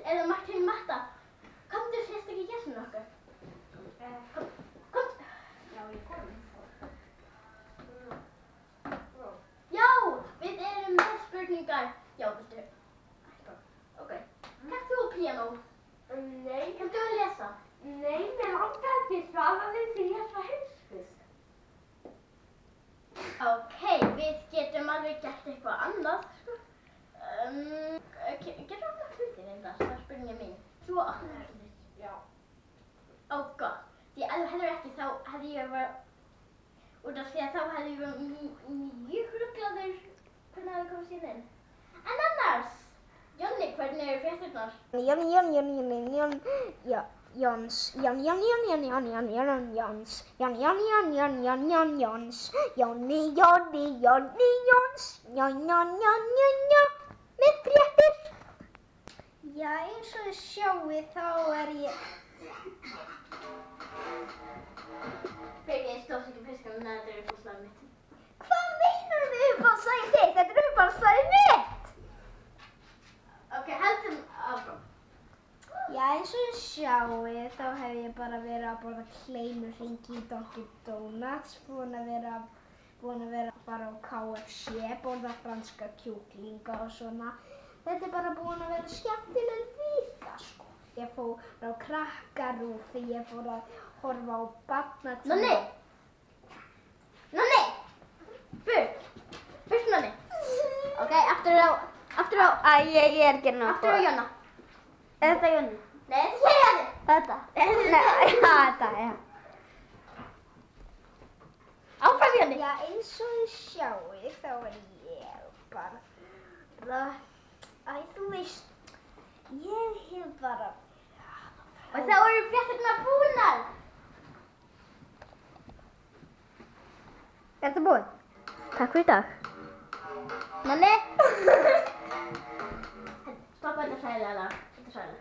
eða Martin Matta. Komdu sérst ekki gessin okkar. Kom. Já, ég kom. Já, við erum með spurningar. Já, viltu? Ok. Kannst þú píanó? Nei. Kannst þú lesa? Nei, mér langar ekki svara við því ég er svo heimskuð. Ok, við getum alveg gert eitthvað annað, sko. Getum við hlutir reyndar, það er spurningin mín. Svo opnar hlutir. Já. Ó, gott. Því ef þú hefur ekki, þá hefði ég verið, út af því að þá hefði ég verið mjög ruglaður hvernig það komast hérna inn. En annars, Jonni, hvernig eru frétturnar? Með fréttir. Já, eins og þið sjáið þá er ég... Fyrir ég stóðs ekki fiskan en þetta er uppáhaldslagið mitt. Hvað meinar þið uppáhaldslagið þitt? Þetta er uppáhaldslagið mitt! Ok, heldum áfram. Já, eins og þið sjáið þá hef ég bara verið að borða kleinu hringi í Dunkin Donuts, búin að vera bara á KFC, borða franska kjúklinga og svona. Þetta er bara búin að vera skemmtileg vika, sko. Ég fór á Krakkarúf þegar ég fór að horfa á barnatíma. Nonni! Nonni! Burt Nonni! Ok, aftur á... Æ, ég er ekki nóg. Aftur á Jonna. Er þetta Jonni? Nei, þetta er Jonni! Þetta? Nei, þetta, já. Áfram Jonni! Já, eins og þið sjáið þá er ég bara... Æ, þú veist, ég hef bara... Og þá eru frétturnar búnar! Er þetta búið? Takk fyrir í dag. Nonni! Stoppa þetta sælega lag. Þetta sælega.